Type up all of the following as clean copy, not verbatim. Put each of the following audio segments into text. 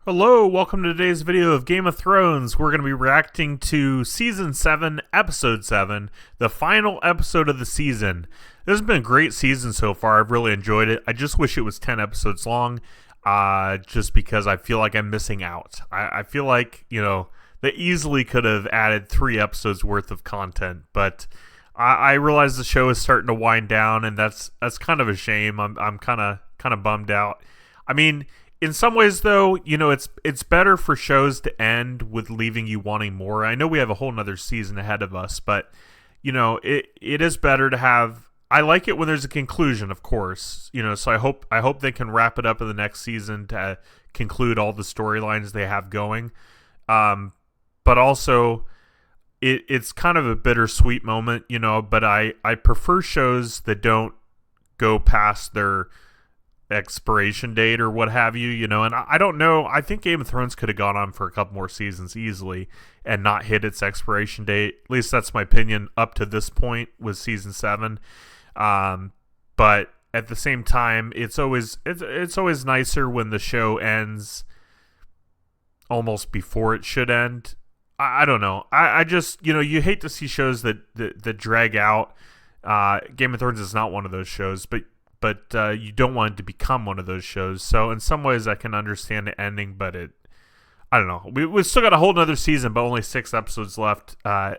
Hello, welcome to today's video of Game of Thrones. We're going to be reacting to Season 7, Episode 7, the final episode of the season. This has been a great season so far. I've really enjoyed it. I just wish it was 10 episodes long, just because I feel like I'm missing out. I feel like, they easily could have added 3 episodes worth of content, but I realize the show is starting to wind down, and that's kind of a shame. I'm kind of bummed out. I mean, in some ways, though, it's better for shows to end with leaving you wanting more. I know we have a whole nother season ahead of us, but it is better to have. I like it when there's a conclusion, of course. So I hope they can wrap it up in the next season to conclude all the storylines they have going. But also, it's kind of a bittersweet moment, But I prefer shows that don't go past their expiration date or what have you, and I don't know. I think Game of Thrones could have gone on for a couple more seasons easily and not hit its expiration date. At least that's my opinion up to this point with season 7. But at the same time, it's always nicer when the show ends almost before it should end. I don't know. I just, you hate to see shows that drag out. Game of Thrones is not one of those shows, but you don't want it to become one of those shows. So in some ways I can understand the ending, but I don't know. We've still got a whole nother season, but only 6 episodes left,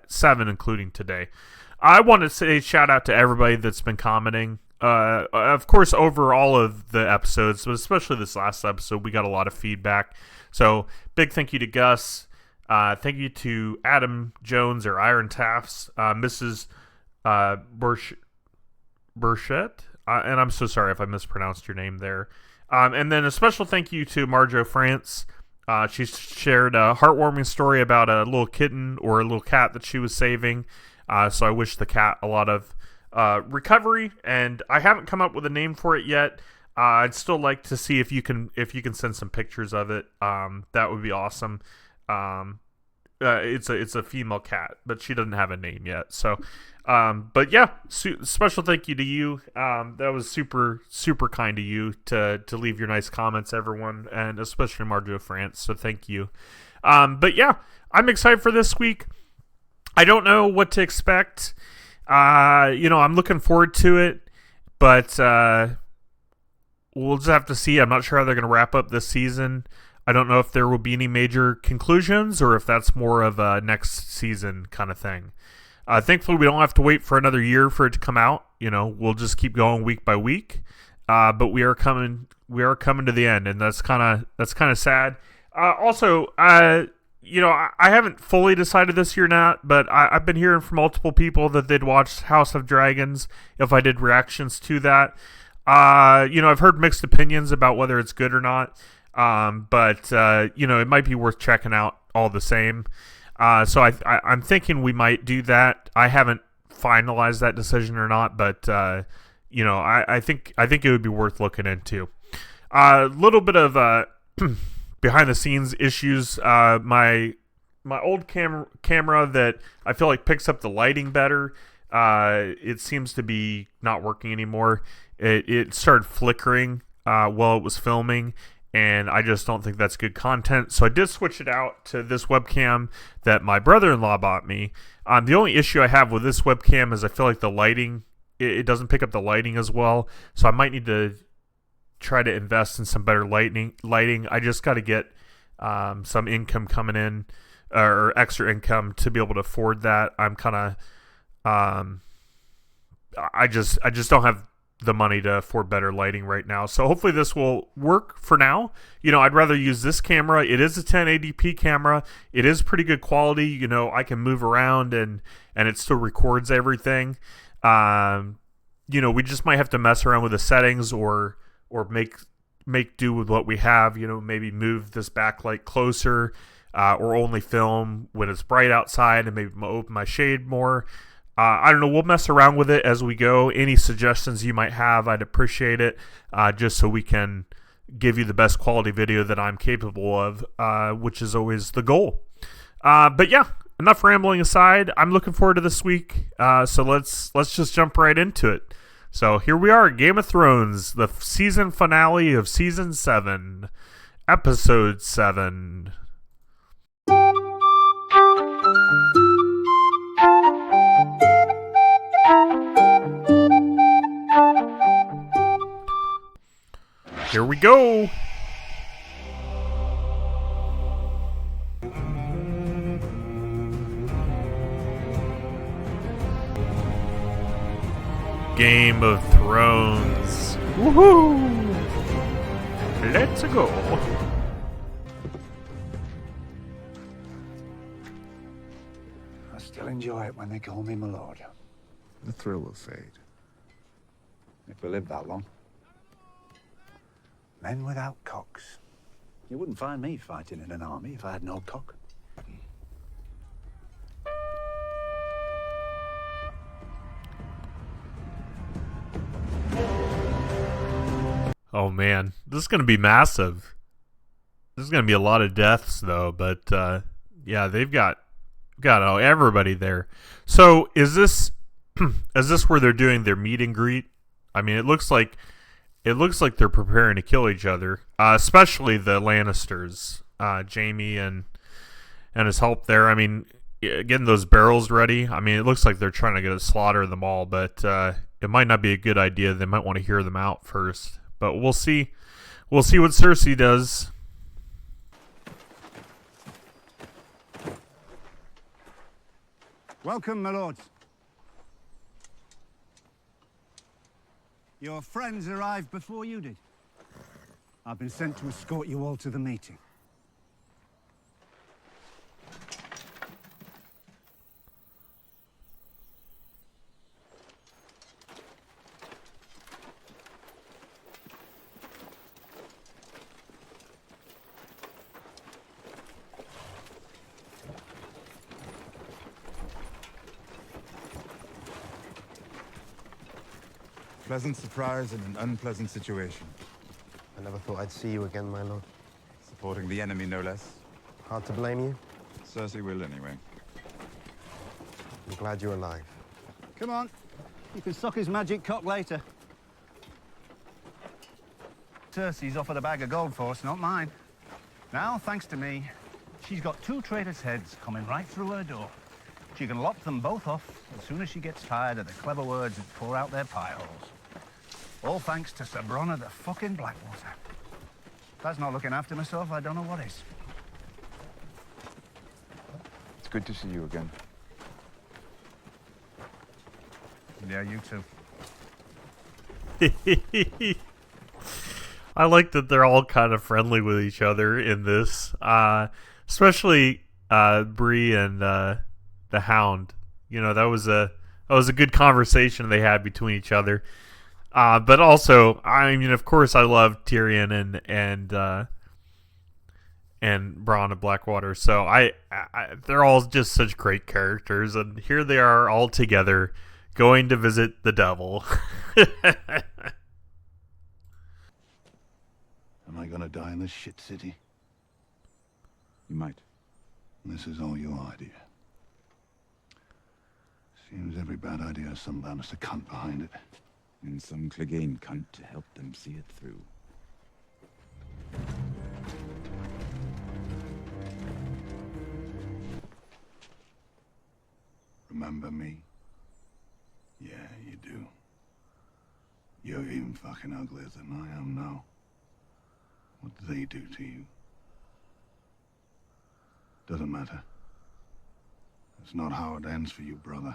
7 including today. I want to say shout out to everybody that's been commenting. Of course, over all of the episodes, but especially this last episode, we got a lot of feedback. So big thank you to Gus. Thank you to Adam Jones or Iron Tafts, Mrs. Burchett. And I'm so sorry if I mispronounced your name there. And then a special thank you to Marjo France. She shared a heartwarming story about a little kitten or a little cat that she was saving. So I wish the cat a lot of recovery. And I haven't come up with a name for it yet. I'd still like to see if you can send some pictures of it. That would be awesome. It's a female cat, but she doesn't have a name yet. So, but yeah, special thank you to you. That was super, super kind of you to leave your nice comments, everyone, and especially Marjo France. So thank you. But yeah, I'm excited for this week. I don't know what to expect. I'm looking forward to it, but we'll just have to see. I'm not sure how they're going to wrap up this season. I don't know if there will be any major conclusions or if that's more of a next season kind of thing. Thankfully, we don't have to wait for another year for it to come out. We'll just keep going week by week. But we are coming to the end, and that's kind of sad. Also, I haven't fully decided this year or not, but I've been hearing from multiple people that they'd watched House of Dragons if I did reactions to that. I've heard mixed opinions about whether it's good or not. But it might be worth checking out all the same. So I'm thinking we might do that. I haven't finalized that decision or not, but I think it would be worth looking into. A little bit of behind the scenes issues. My old camera that I feel like picks up the lighting better. It seems to be not working anymore. It started flickering while it was filming. And I just don't think that's good content. So I did switch it out to this webcam that my brother-in-law bought me. The only issue I have with this webcam is I feel like the lighting, it doesn't pick up the lighting as well. So I might need to try to invest in some better lighting. I just got to get some income coming in, or extra income to be able to afford that. I'm kind of, I just don't have the money to afford better lighting right now. So hopefully this will work for now. I'd rather use this camera. It is a 1080p camera. It is pretty good quality. I can move around and it still records everything. We just might have to mess around with the settings or make do with what we have. Maybe move this backlight closer, or only film when it's bright outside, and maybe open my shade more. I don't know. We'll mess around with it as we go. Any suggestions you might have, I'd appreciate it, just so we can give you the best quality video that I'm capable of, which is always the goal. But yeah, enough rambling aside. I'm looking forward to this week, so let's just jump right into it. So here we are, Game of Thrones, the season finale of Season 7. Episode 7. Here we go. Game of Thrones. Woohoo! Let's go. I still enjoy it when they call me my lord. The thrill will fade. If we live that long. Men without cocks. You wouldn't find me fighting in an army if I had no cock. Oh man, this is going to be massive. This is going to be a lot of deaths though, but yeah, they've got everybody there. So is this where they're doing their meet and greet? I mean, it looks like they're preparing to kill each other, especially the Lannisters, Jaime and his help there. I mean, getting those barrels ready. I mean, it looks like they're trying to get a slaughter of them all, but it might not be a good idea. They might want to hear them out first. But we'll see. We'll see what Cersei does. Welcome, my lords. Your friends arrived before you did. I've been sent to escort you all to the meeting. Pleasant surprise in an unpleasant situation. I never thought I'd see you again, my lord. Supporting the enemy, no less. Hard to blame you. Cersei will, anyway. I'm glad you're alive. Come on. You can suck his magic cock later. Cersei's offered a bag of gold for us, not mine. Now, thanks to me, she's got 2 traitors' heads coming right through her door. She can lop them both off as soon as she gets tired of the clever words that pour out their pie holes. All thanks to Sabronna the fucking Blackwater. If that's not looking after myself, I don't know what is. It's good to see you again. Yeah, you too. I like that they're all kind of friendly with each other in this, especially Bree and the Hound. You know, that was a good conversation they had between each other. But also, I mean, of course, I love Tyrion and Bronn of Blackwater. So they're all just such great characters, and here they are all together going to visit the devil. Am I gonna die in this shit city? You might. This is all your idea. Seems every bad idea has some Lannister cunt behind it. And some Clegane cunt to help them see it through. Remember me? Yeah, you do. You're even fucking uglier than I am now. What do they do to you? Doesn't matter. It's not how it ends for you, brother.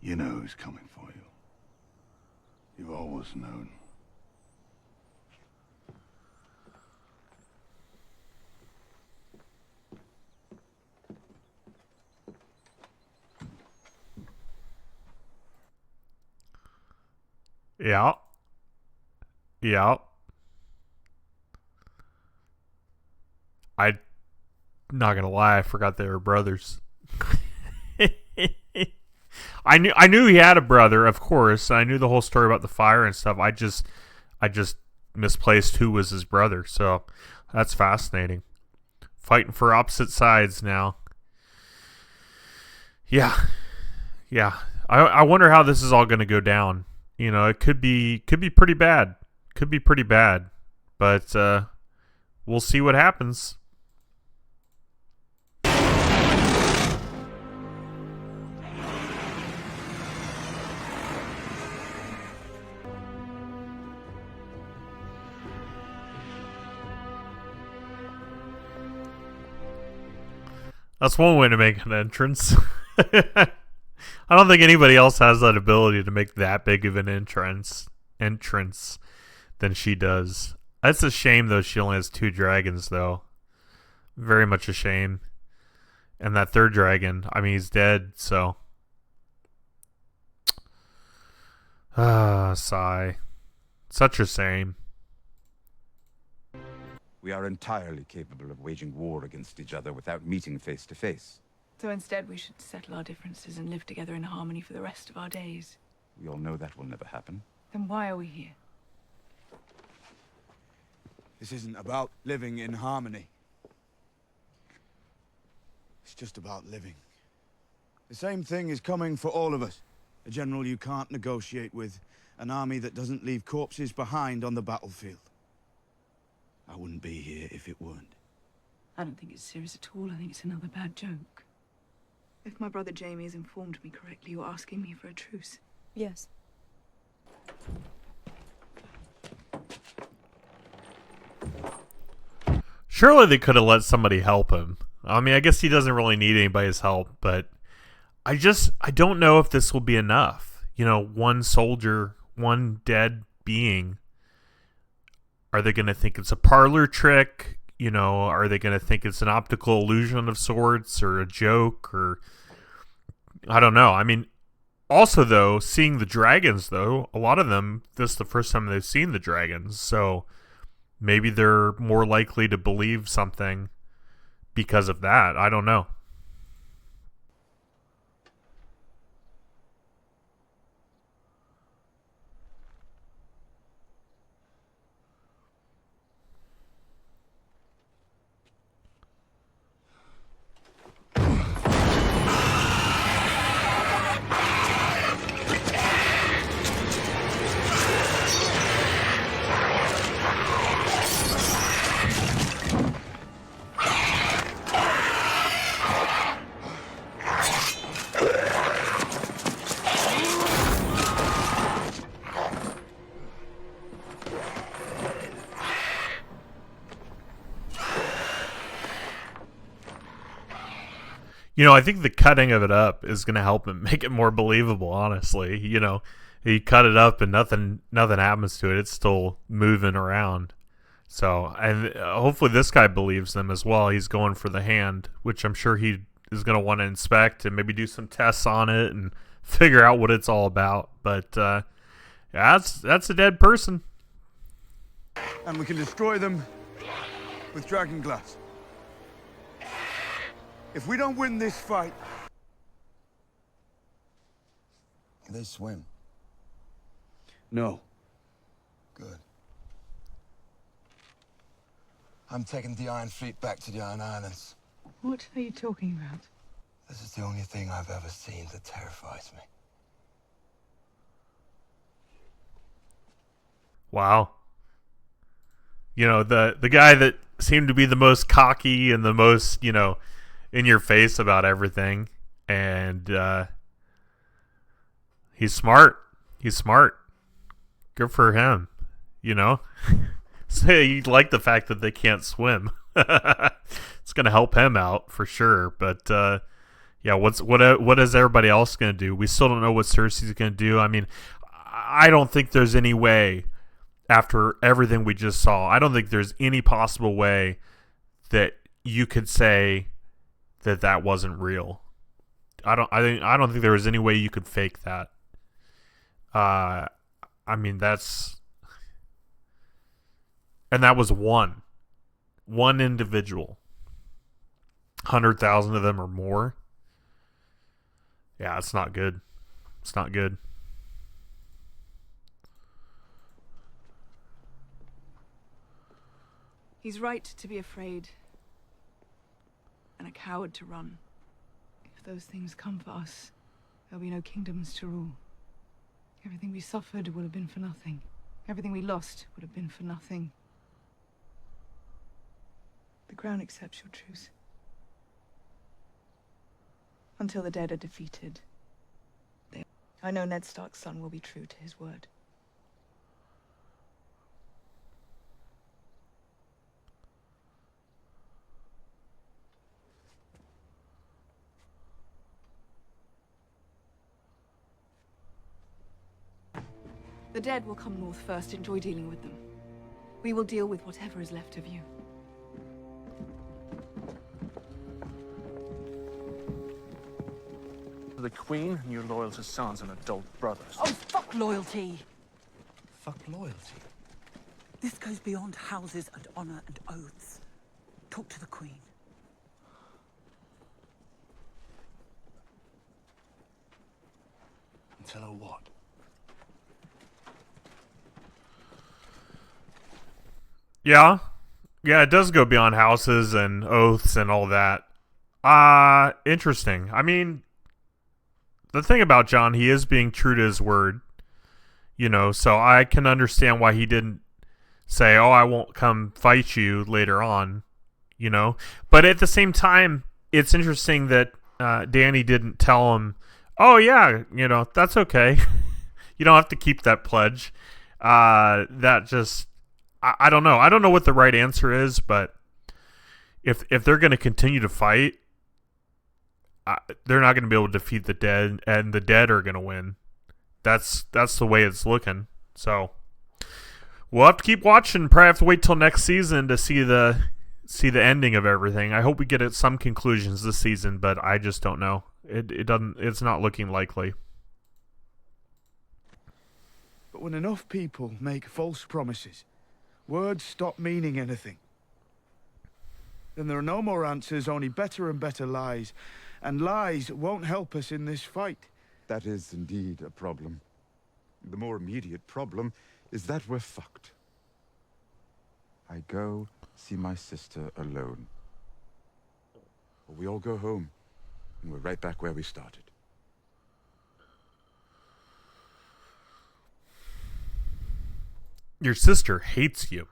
You know who's coming for you. You've always known. Yeah. Yeah. I'm not gonna lie, I forgot they were brothers. I knew he had a brother, of course. I knew the whole story about the fire and stuff. I just misplaced who was his brother. So that's fascinating. Fighting for opposite sides now. Yeah. I wonder how this is all going to go down. You know, it could be pretty bad. But we'll see what happens. That's one way to make an entrance. I don't think anybody else has that ability to make that big of an entrance than she does. That's a shame, though. She only has 2 dragons, though. Very much a shame. And that 3rd dragon, I mean, he's dead, so. Sigh. Such a shame. We are entirely capable of waging war against each other without meeting face to face. So instead we should settle our differences and live together in harmony for the rest of our days. We all know that will never happen. Then why are we here? This isn't about living in harmony. It's just about living. The same thing is coming for all of us. A general you can't negotiate with, an army that doesn't leave corpses behind on the battlefield. I wouldn't be here if it weren't. I don't think it's serious at all. I think it's another bad joke. If my brother Jamie has informed me correctly, you're asking me for a truce. Yes. Surely they could have let somebody help him. I mean, I guess he doesn't really need anybody's help, but I don't know if this will be enough. You know, one soldier, one dead being. Are they going to think it's a parlor trick? You know, are they going to think it's an optical illusion of sorts or a joke or I don't know. I mean, also though, seeing the dragons though, a lot of them, this is the first time they've seen the dragons. So maybe they're more likely to believe something because of that. I don't know. You know, I think the cutting of it up is going to help him make it more believable, honestly. You know, he cut it up and nothing happens to it. It's still moving around. So, and hopefully this guy believes them as well. He's going for the hand, which I'm sure he is going to want to inspect and maybe do some tests on it and figure out what it's all about. But yeah, that's a dead person. And we can destroy them with dragon glass. If we don't win this fight... They swim. No. Good. I'm taking the Iron Fleet back to the Iron Islands. What are you talking about? This is the only thing I've ever seen that terrifies me. Wow. You know, the guy that seemed to be the most cocky and the most, you know, in your face about everything, and he's smart. He's smart. Good for him. You know, so you like the fact that they can't swim. It's gonna help him out for sure. But yeah, what is everybody else gonna do? We still don't know what Cersei's gonna do. I mean, I don't think there's any way after everything we just saw. I don't think there's any possible way that you could say that wasn't real. I don't think there was any way you could fake that. I mean, and that was one individual. 100,000 of them or more. Yeah, it's not good. It's not good. He's right to be afraid. And a coward to run. If those things come for us, there'll be no kingdoms to rule. Everything we suffered would have been for nothing. Everything we lost would have been for nothing. Crown accepts your truce. Until the dead are defeated. I know Ned Stark's son will be true to his word. The dead will come north first. Enjoy dealing with them. We will deal with whatever is left of you. The Queen, and you're loyal to sons and adult brothers. Oh, fuck loyalty. Fuck loyalty. This goes beyond houses and honor and oaths. Talk to the Queen. And tell her what? Yeah. Yeah, it does go beyond houses and oaths and all that. Interesting. I mean, the thing about John, he is being true to his word. You know, so I can understand why he didn't say, oh, I won't come fight you later on, you know. But at the same time, it's interesting that Dany didn't tell him, oh, yeah, you know, that's okay. You don't have to keep that pledge. That just... I don't know. I don't know what the right answer is, but if they're going to continue to fight, they're not going to be able to defeat the dead, and the dead are going to win. That's the way it's looking. So we'll have to keep watching. Probably have to wait till next season to see the ending of everything. I hope we get at some conclusions this season, but I just don't know. It doesn't. It's not looking likely. But when enough people make false promises, words stop meaning anything. Then there are no more answers, only better and better lies. And lies won't help us in this fight. That is indeed a problem. The more immediate problem is that we're fucked. I go see my sister alone. Or we all go home, and we're right back where we started. Your sister hates you.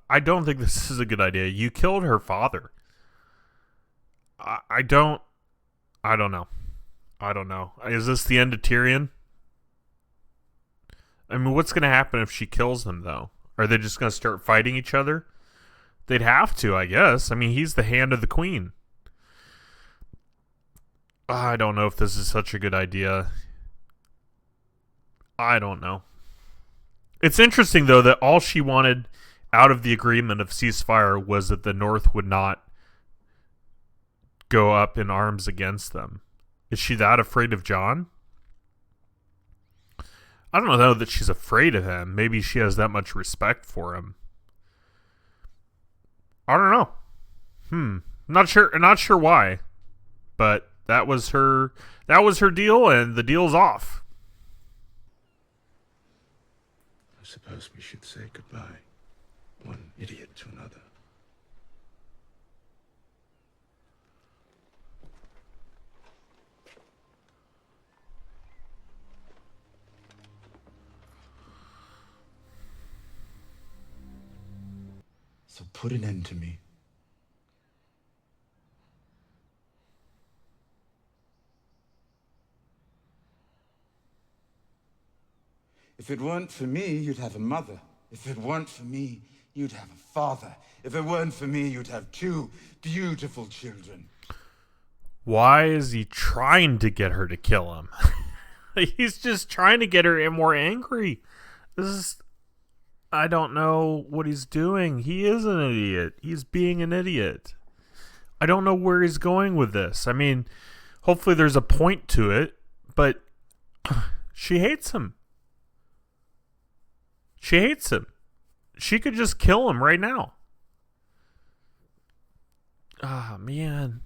I don't think this is a good idea. You killed her father. I don't know. I don't know. Is this the end of Tyrion? I mean, what's going to happen if she kills him, though? Are they just going to start fighting each other? They'd have to, I guess. I mean, he's the hand of the queen. I don't know if this is such a good idea. I don't know. It's interesting, though, that all she wanted out of the agreement of ceasefire was that the North would not go up in arms against them. Is she that afraid of Jon? I don't know that she's afraid of him. Maybe she has that much respect for him. I don't know. Not sure why. But that was her deal, and the deal's off. I suppose we should say goodbye. One idiot to another. So put an end to me. If it weren't for me, you'd have a mother. If it weren't for me, you'd have a father. If it weren't for me, you'd have two beautiful children. Why is he trying to get her to kill him? He's just trying to get her more angry. I don't know what he's doing. He is an idiot. He's being an idiot. I don't know where he's going with this. I mean, hopefully there's a point to it, but she hates him. She hates him. She could just kill him right now. Ah, man.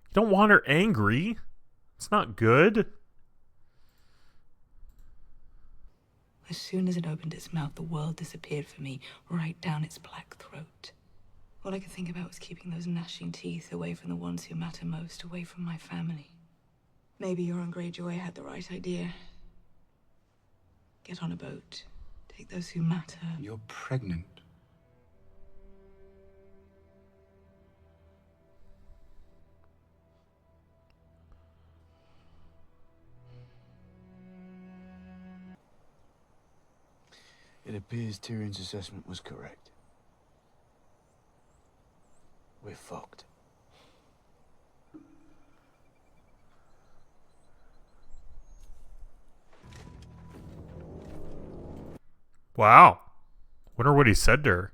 You don't want her angry. It's not good. As soon as it opened its mouth, the world disappeared for me, right down its black throat. All I could think about was keeping those gnashing teeth away from the ones who matter most, away from my family. Maybe Euron Greyjoy had the right idea. Get on a boat. Take those who matter. You're pregnant. appears Tyrion's assessment was correct. We're fucked. Wow. Wonder what he said to her.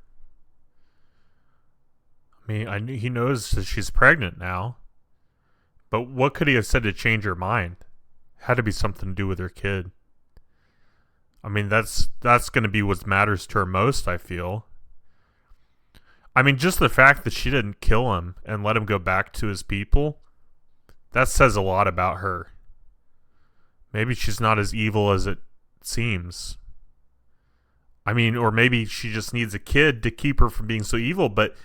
I mean, he knows that she's pregnant now. But what could he have said to change her mind? Had to be something to do with her kid. I mean, that's going to be what matters to her most, I feel. I mean, just the fact that she didn't kill him and let him go back to his people, that says a lot about her. Maybe she's not as evil as it seems. I mean, or maybe she just needs a kid to keep her from being so evil, but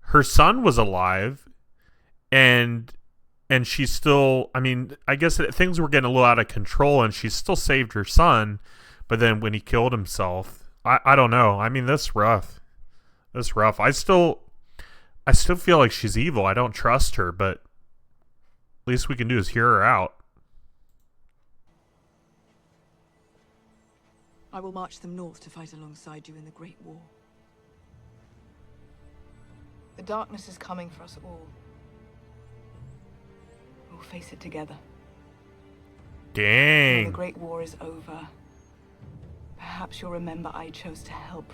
her son was alive, and she still, I mean, I guess things were getting a little out of control, and she still saved her son, but then when he killed himself, I don't know. I mean, that's rough. That's rough. I still feel like she's evil. I don't trust her, but least we can do is hear her out. I will march them north to fight alongside you in the Great War. The darkness is coming for us all. We'll face it together. Dang. When the Great War is over, perhaps you'll remember I chose to help.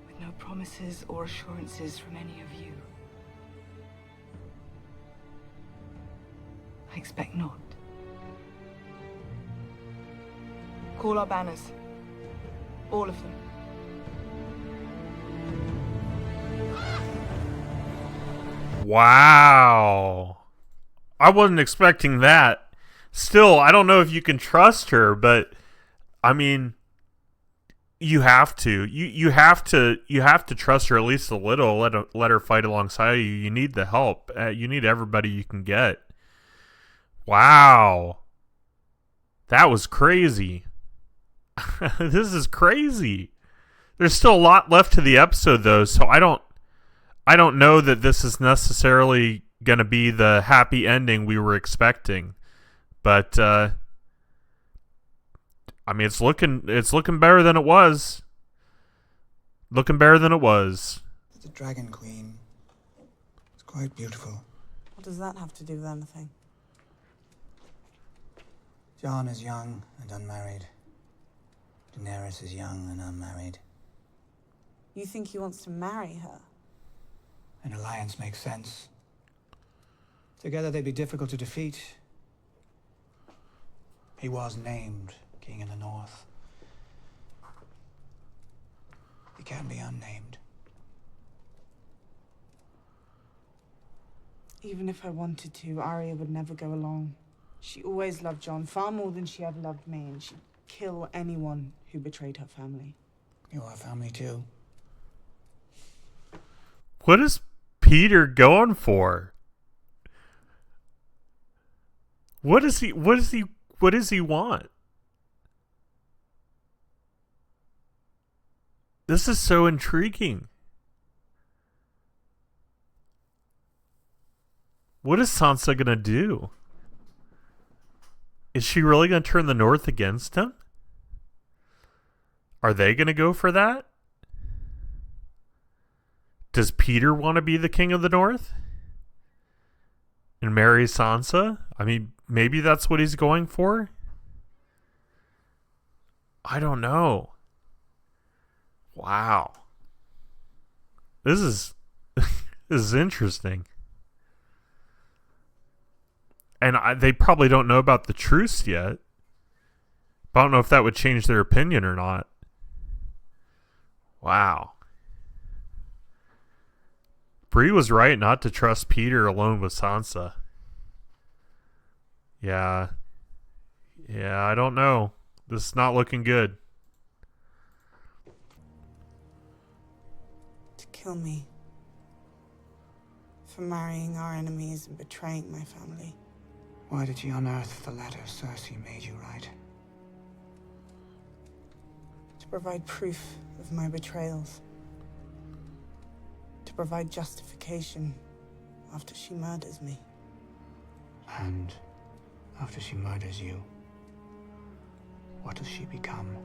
With no promises or assurances from any of you. I expect not. Call our banners. All of them. Wow. I wasn't expecting that. Still, I don't know if you can trust her, but I mean, you have to. You have to trust her at least a little. Let her fight alongside you. You need the help. You need everybody you can get. Wow. That was crazy. This is crazy. There's still a lot left to the episode though, so I don't know that this is necessarily going to be the happy ending we were expecting. But I mean, it's looking better than it was. Looking better than it was. The Dragon Queen. It's quite beautiful. What does that have to do with anything? Jon is young and unmarried. Daenerys is young and unmarried. You think he wants to marry her? An alliance makes sense. Together they'd be difficult to defeat. He was named King in the North. He can be unnamed. Even if I wanted to, Arya would never go along. She always loved Jon far more than she ever loved me, and she'd kill anyone who betrayed her family. You're our family too. What is Peter going for? What does he want? This is so intriguing. What is Sansa gonna do? Is she really gonna turn the North against him? Are they gonna go for that? Does Peter want to be the king of the North? And marry Sansa? I mean, maybe that's what he's going for? I don't know. Wow. This is this is interesting. And they probably don't know about the truce yet. But I don't know if that would change their opinion or not. Wow. Bree was right not to trust Peter alone with Sansa. Yeah. Yeah, I don't know. This is not looking good. To kill me. For marrying our enemies and betraying my family. Why did she unearth the letter Cersei made you write? To provide proof of my betrayals. To provide justification after she murders me. And after she murders you, what does she become?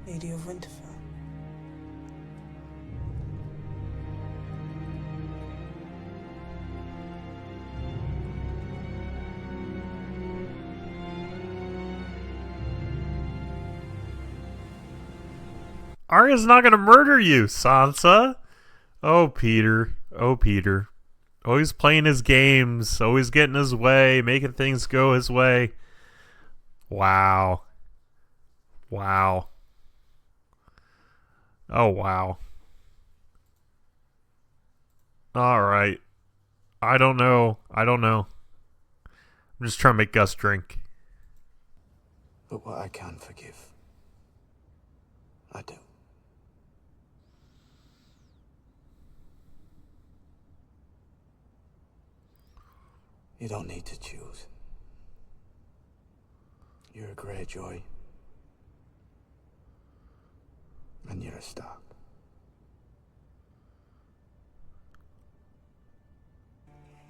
Lady of Winterfell. Arya's not gonna murder you, Sansa. Oh, Peter. Oh, Peter. Always playing his games, always getting his way, making things go his way. Wow. Wow. Oh, wow. All right. I don't know. I'm just trying to make Gus drink. But what I can forgive, I do. You don't need to choose. You're a Greyjoy. And you're a Stark.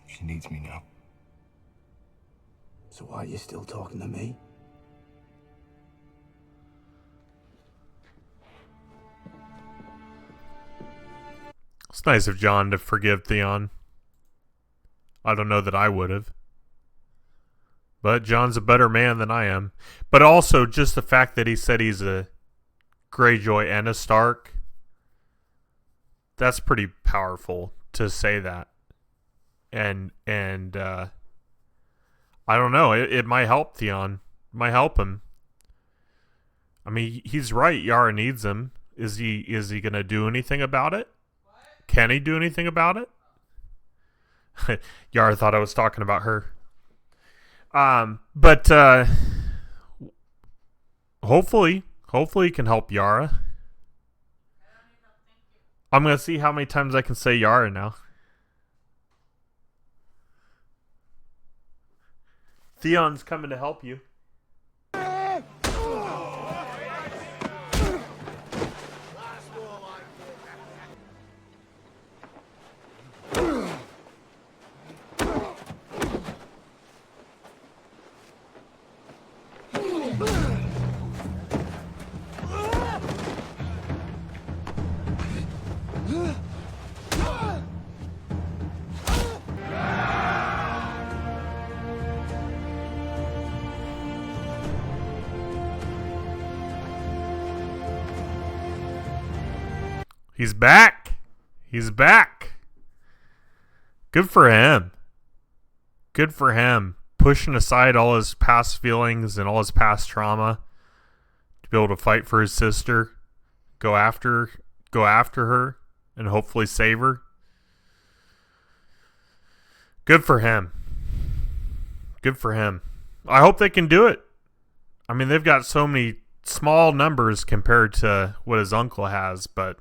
She needs me now. So why are you still talking to me? It's nice of Jon to forgive Theon. I don't know that I would have. But Jon's a better man than I am. But also, just the fact that he said he's a Greyjoy and a Stark, that's pretty powerful to say that. And I don't know. It might help Theon. It might help him. I mean, he's right. Yara needs him. Is he gonna do anything about it? Can he do anything about it? Yara thought I was talking about her. But hopefully he can help Yara. I'm gonna see how many times I can say Yara now. Theon's coming to help you. He's back. He's back. Good for him. Good for him. Pushing aside all his past feelings and all his past trauma to be able to fight for his sister, go after her, and hopefully save her. Good for him. Good for him. I hope they can do it. I mean, they've got so many small numbers compared to what his uncle has, but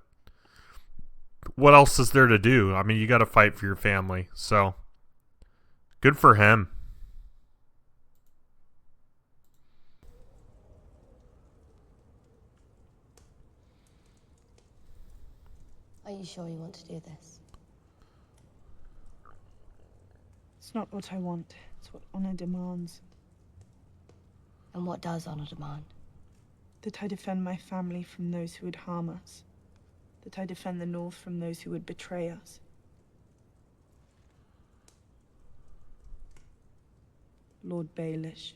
what else is there to do? I mean, you got to fight for your family. So, good for him. Are you sure you want to do this? It's not what I want. It's what honor demands. And what does honor demand? That I defend my family from those who would harm us. That I defend the North from those who would betray us. Lord Baelish.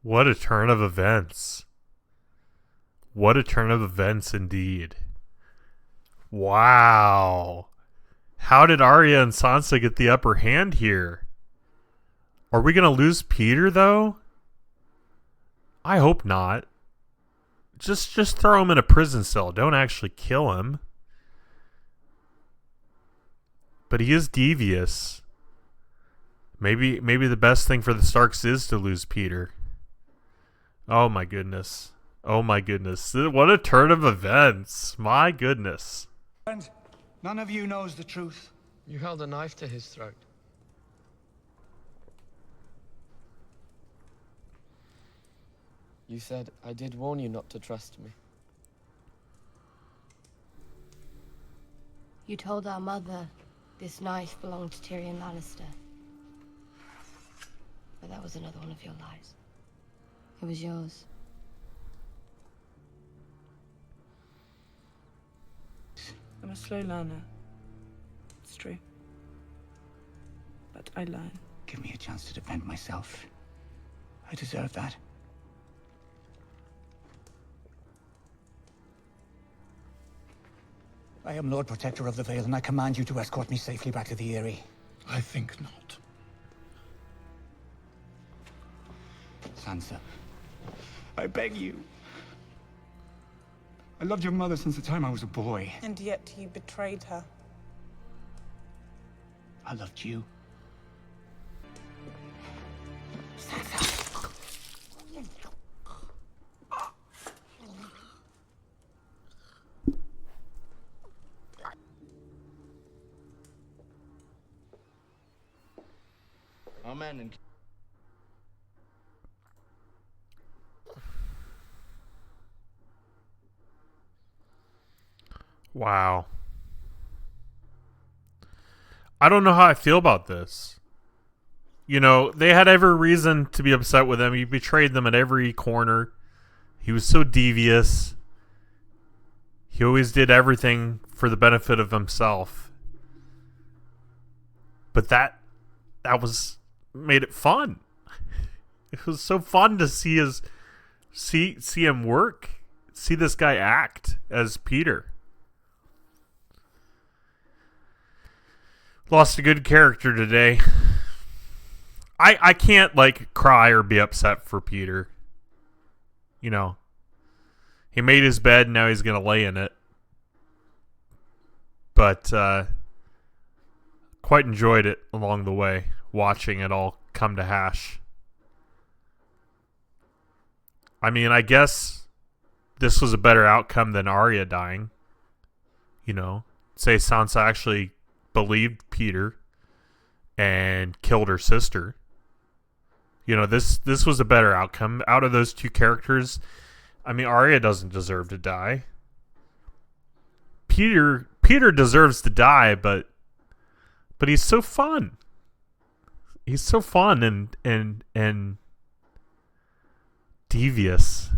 What a turn of events. What a turn of events indeed. Wow. How did Arya and Sansa get the upper hand here? Are we going to lose Peter, though? I hope not. Just throw him in a prison cell. Don't actually kill him. But he is devious. Maybe the best thing for the Starks is to lose Peter. Oh my goodness. Oh my goodness. What a turn of events. My goodness. And none of you knows the truth. You held a knife to his throat. You said I did warn you not to trust me. You told our mother this knife belonged to Tyrion Lannister. But that was another one of your lies. It was yours. I'm a slow learner. It's true. But I learn. Give me a chance to defend myself. I deserve that. I am Lord Protector of the Vale, and I command you to escort me safely back to the Eyrie. I think not. Sansa, I beg you. I loved your mother since the time I was a boy. And yet you betrayed her. I loved you. Amen. Wow. I don't know how I feel about this. You know, they had every reason to be upset with him. He betrayed them at every corner. He was so devious. He always did everything for the benefit of himself. But that was made it fun. It was so fun to see him work. See this guy act as Peter. Lost a good character today. I can't like cry or be upset for Peter. You know, he made his bed, now he's gonna lay in it. But quite enjoyed it along the way, watching it all come to hash. I mean, I guess this was a better outcome than Arya dying. You know, say Sansa actually believed Peter and killed her sister. You know, this was a better outcome. Out of those two characters, I mean, Arya doesn't deserve to die. Peter deserves to die, but he's so fun. He's so fun and devious.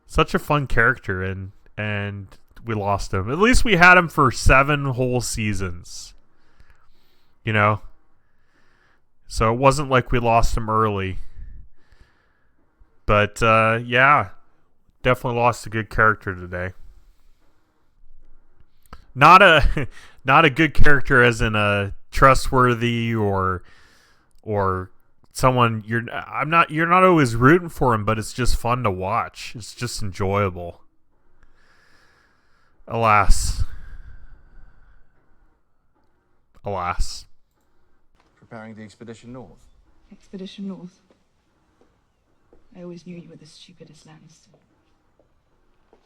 Such a fun character, and we lost him. At least we had him for 7 whole seasons. You know? So it wasn't like we lost him early. But, yeah. Definitely lost a good character today. Not a good character as in a trustworthy or someone you're not always rooting for him, but it's just fun to watch. It's just enjoyable. Alas. Preparing the expedition north. Expedition North. I always knew you were the stupidest Lannister.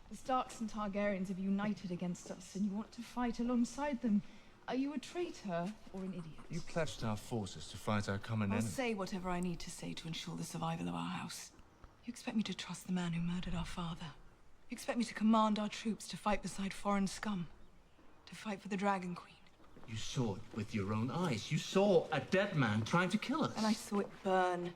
The Starks and Targaryens have united against us, and you want to fight alongside them. Are you a traitor or an idiot? You pledged our forces to fight our common I'll enemy. say whatever I need to say to ensure the survival of our house. You expect me to trust the man who murdered our father? You expect me to command our troops to fight beside foreign scum? To fight for the Dragon Queen? You saw it with your own eyes. You saw a dead man trying to kill us. And I saw it burn.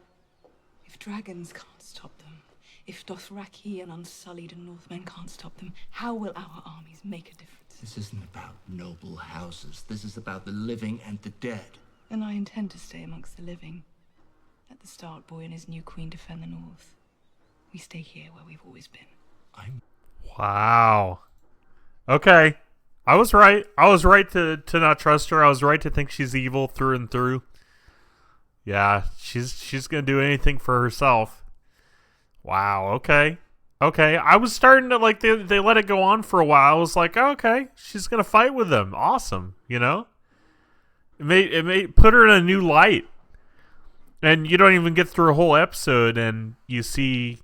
If dragons can't stop them, if Dothraki and Unsullied and Northmen can't stop them, how will our armies make a difference? This isn't about noble houses. This is about the living and the dead. And I intend to stay amongst the living. Let the Stark boy and his new queen defend the North. We stay here where we've always been. Wow. Okay. I was right. I was right to not trust her. I was right to think she's evil through and through. Yeah, she's gonna do anything for herself. Wow. Okay. I was starting to like they let it go on for a while. I was like, oh, okay, she's gonna fight with them. Awesome. You know, it may put her in a new light. And you don't even get through a whole episode, and you see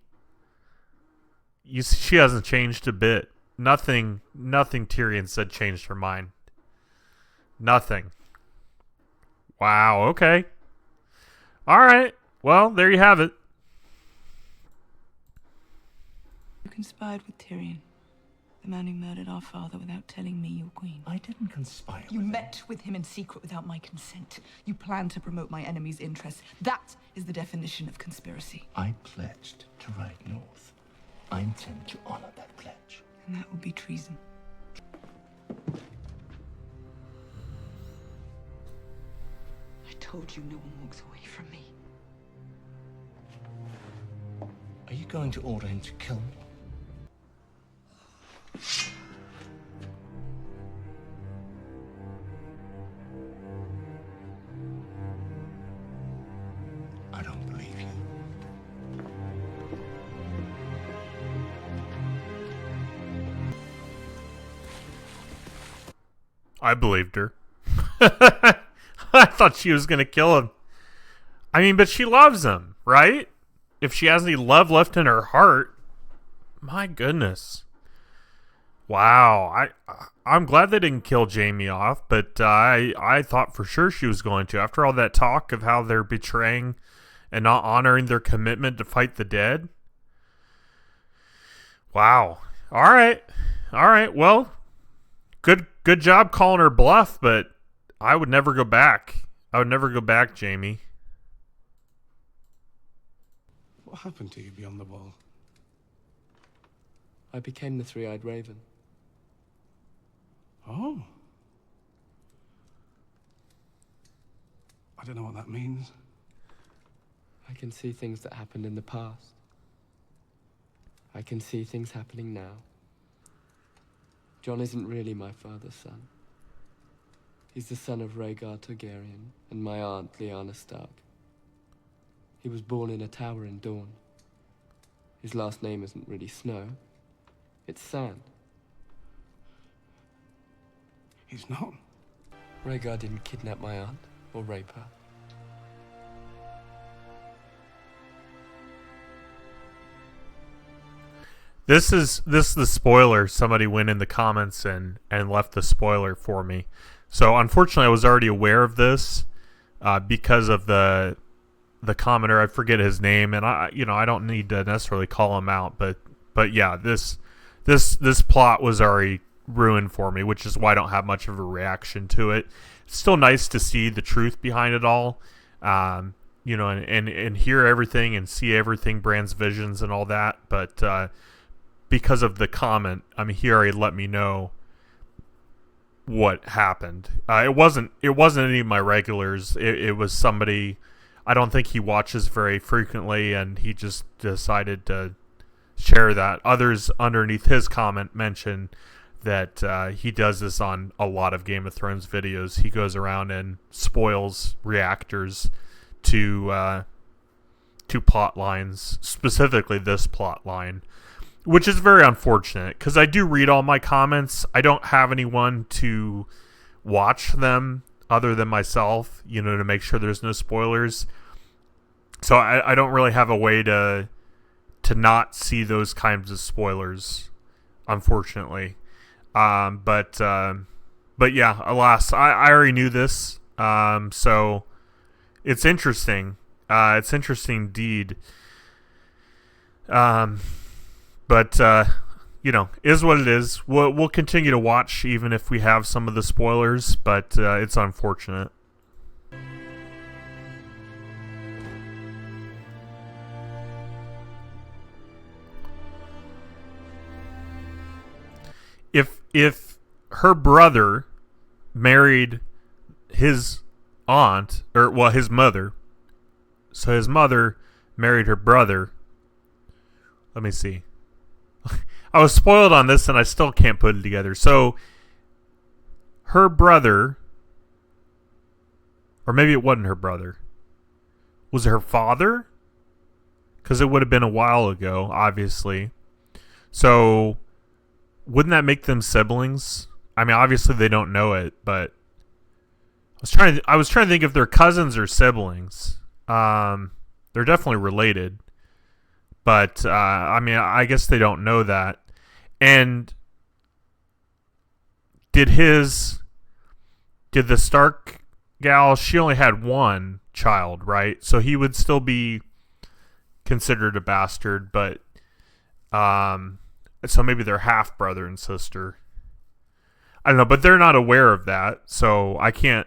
she hasn't changed a bit. Nothing Tyrion said changed her mind. Nothing. Wow, okay. Alright. Well, there you have it. You conspired with Tyrion. The The man who murdered our father without telling me, your queen. I didn't conspire. You met with him in secret without my consent. You planned to promote my enemy's interests. That is the definition of conspiracy. I pledged to ride north. I intend to honor that pledge. And that would be treason. I told you no one walks away from me. Are you going to order him to kill me? I don't believe you. I believed her. I thought she was going to kill him. I mean, but she loves him, right? If she has any love left in her heart, my goodness. Wow. I'm glad they didn't kill Jamie off, but I thought for sure she was going to. After all that talk of how they're betraying and not honoring their commitment to fight the dead. Wow. All right. Well, good job calling her bluff, but I would never go back. I would never go back, Jamie. What happened to you beyond the wall? I became the three-eyed raven. Oh. I don't know what that means. I can see things that happened in the past. I can see things happening now. Jon isn't really my father's son. He's the son of Rhaegar Targaryen and my aunt, Lyanna Stark. He was born in a tower in Dorne. His last name isn't really Snow. It's Sand. He's not. Rhaegar didn't kidnap my aunt or rape her. This is the spoiler. Somebody went in the comments and left the spoiler for me. So unfortunately, I was already aware of this because of the commenter. I forget his name, and I don't need to necessarily call him out, but yeah, this plot was already ruined for me, which is why I don't have much of a reaction to it. It's still nice to see the truth behind it all, and hear everything and see everything, Bran's visions and all that, but because of the comment, I mean, he already let me know what happened. It wasn't any of my regulars. It was somebody. I don't think he watches very frequently, and he just decided to share that. Others underneath his comment mentioned that he does this on a lot of Game of Thrones videos. He goes around and spoils reactors to plot lines, specifically this plot line, which is very unfortunate because I do read all my comments. I don't have anyone to watch them other than myself, to make sure there's no spoilers. So I don't really have a way to not see those kinds of spoilers, unfortunately. But yeah, alas, I already knew this. So it's interesting. It's interesting indeed. But is what it is. We'll continue to watch even if we have some of the spoilers, but it's unfortunate. If her brother married his aunt, his mother, so his mother married her brother. Let me see. I was spoiled on this and I still can't put it together. So her brother, or maybe it wasn't her brother. Was it her father? Because it would have been a while ago, obviously. So wouldn't that make them siblings? I mean, obviously they don't know it, but I was trying to think if they're cousins or siblings. They're definitely related. But, I mean, I guess they don't know that. And did the Stark gal, she only had one child, right? So he would still be considered a bastard, but So maybe they're half brother and sister. I don't know, but they're not aware of that, so I can't,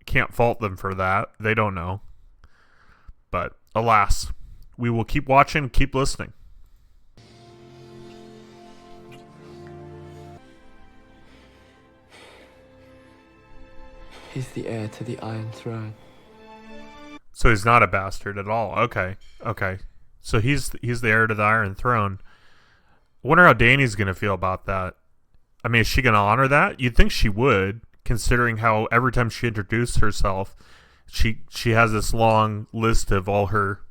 can't fault them for that. They don't know. But alas, we will keep watching, keep listening. He's the heir to the Iron Throne. So he's not a bastard at all. Okay. So he's the heir to the Iron Throne. I wonder how Dany's gonna feel about that. I mean, is she gonna honor that? You'd think she would, considering how every time she introduced herself, she has this long list of all her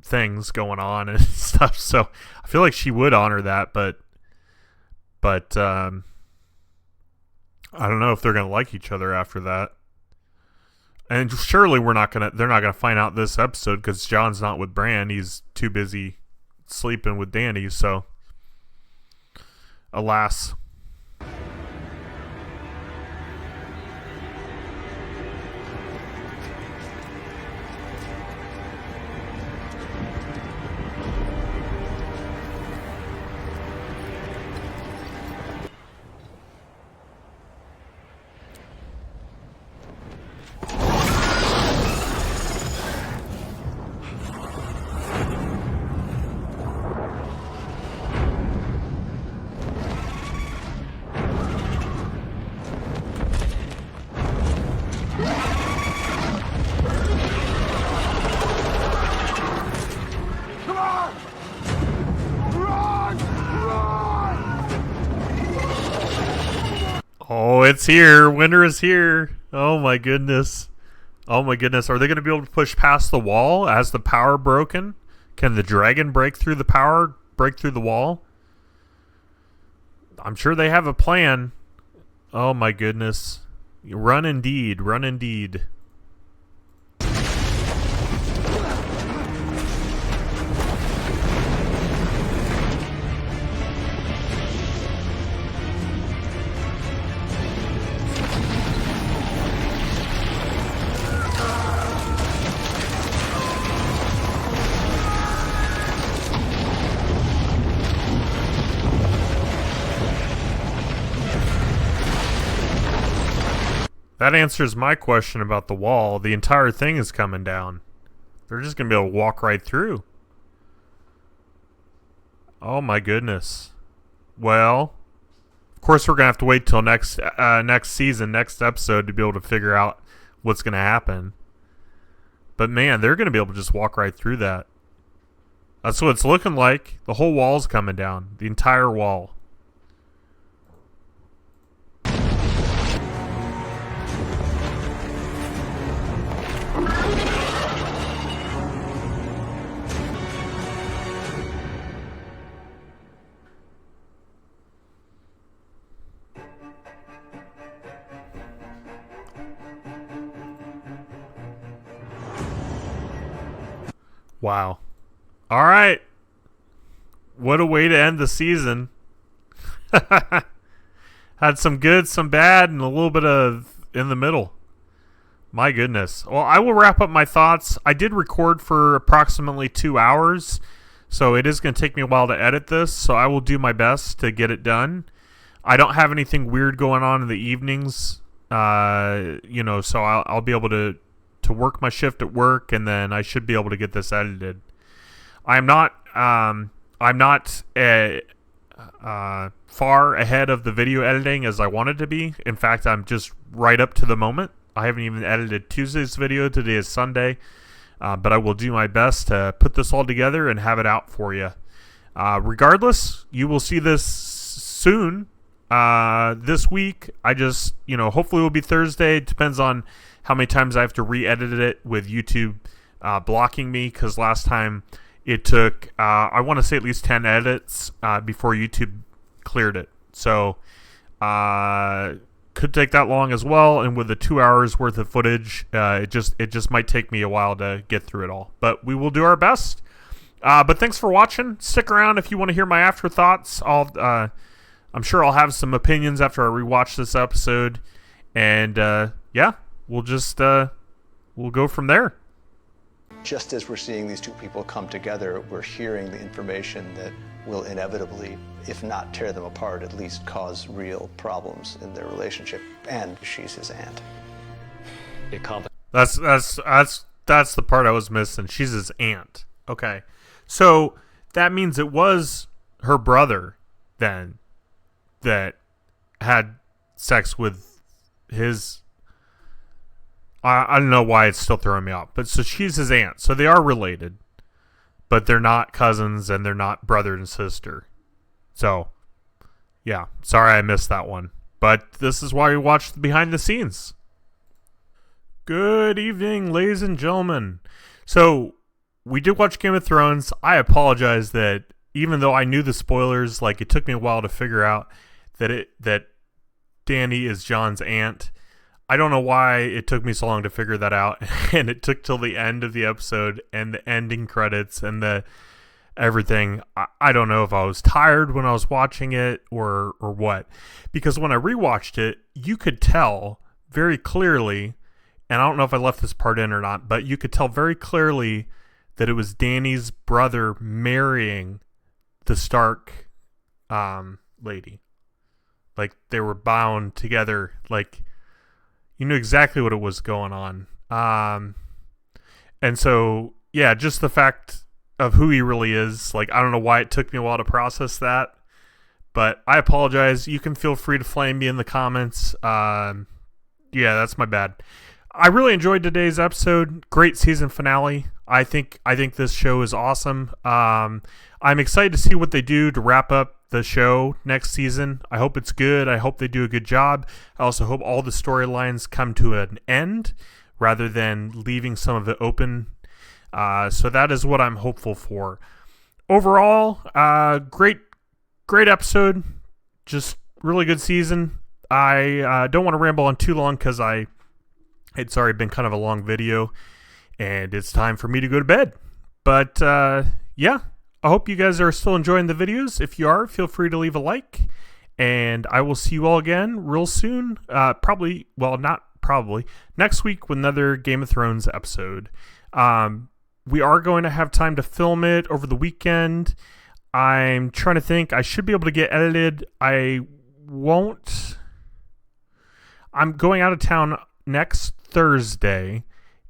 things going on and stuff. So I feel like she would honor that, but I don't know if they're gonna like each other after that. And surely they're not gonna find out this episode because John's not with Bran. He's too busy sleeping with Dany. So, alas. Oh, it's here. Winter is here. Oh my goodness. Are they going to be able to push past the wall? Has the power broken? Can the dragon break through the wall? I'm sure they have a plan. Oh my goodness. Run indeed. That answers my question about the wall. The entire thing is coming down. They're just going to be able to walk right through. Oh my goodness. Well, of course we're going to have to wait till next season, next episode to be able to figure out what's going to happen. But man, they're going to be able to just walk right through that. That's what it's looking like. The whole wall's coming down. The entire wall. Wow. All right. What a way to end the season. Had some good, some bad, and a little bit of in the middle. My goodness. Well, I will wrap up my thoughts. I did record for approximately 2 hours, so it is going to take me a while to edit this, so I will do my best to get it done. I don't have anything weird going on in the evenings, so I'll be able to work my shift at work, and then I should be able to get this edited. I'm not far ahead of the video editing as I wanted to be. In fact, I'm just right up to the moment. I haven't even edited Tuesday's video. Today is Sunday, but I will do my best to put this all together and have it out for you. Regardless, you will see this soon. This week, I just, hopefully it will be Thursday. It depends on how many times I have to re-edit it with YouTube blocking me, because last time it took, I want to say at least 10 edits before YouTube cleared it. So, could take that long as well, and with the 2 hours worth of footage, it just might take me a while to get through it all. But we will do our best. But thanks for watching. Stick around if you want to hear my afterthoughts. I'm sure I'll have some opinions after I rewatch this episode, and we'll just we'll go from there. Just as we're seeing these two people come together, we're hearing the information that will inevitably, if not tear them apart, at least cause real problems in their relationship. And she's his aunt. That's the part I was missing. She's his aunt. Okay. So that means it was her brother then that had sex with his... I don't know why it's still throwing me off. But so she's his aunt. So they are related. But they're not cousins and they're not brother and sister. So, yeah. Sorry I missed that one. But this is why we watch the behind the scenes. Good evening, ladies and gentlemen. So, we did watch Game of Thrones. I apologize that even though I knew the spoilers, like it took me a while to figure out that Dany is Jon's aunt. I don't know why it took me so long to figure that out, and it took till the end of the episode and the ending credits and the everything. I don't know if I was tired when I was watching it or what, because when I rewatched it, you could tell very clearly, and I don't know if I left this part in or not, but you could tell very clearly that it was Dany's brother marrying the Stark lady. Like they were bound together, like you knew exactly what it was going on. And so, yeah, just the fact of who he really is, like, I don't know why it took me a while to process that, but I apologize. You can feel free to flame me in the comments. Yeah, that's my bad. I really enjoyed today's episode. Great season finale. I think this show is awesome. I'm excited to see what they do to wrap up the show next season. I hope it's good. I hope they do a good job. I also hope all the storylines come to an end rather than leaving some of it open. So that is what I'm hopeful for. Overall, great episode. Just really good season. I don't want to ramble on too long because it's already been kind of a long video and it's time for me to go to bed. But yeah, I hope you guys are still enjoying the videos. If you are, feel free to leave a like. And I will see you all again real soon. Not probably, next week with another Game of Thrones episode. We are going to have time to film it over the weekend. I'm trying to think. I should be able to get edited. I'm going out of town next Thursday,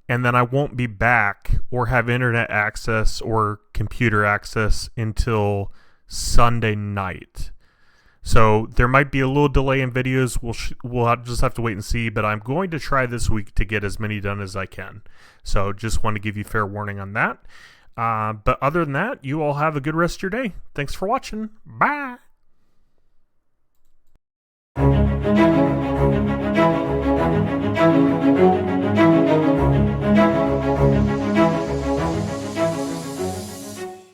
and then I won't be back or have internet access or computer access until Sunday night. So there might be a little delay in videos. We'll just have to wait and see, but I'm going to try this week to get as many done as I can. So just want to give you fair warning on that. But other than that, you all have a good rest of your day. Thanks for watching. Bye. Thank you.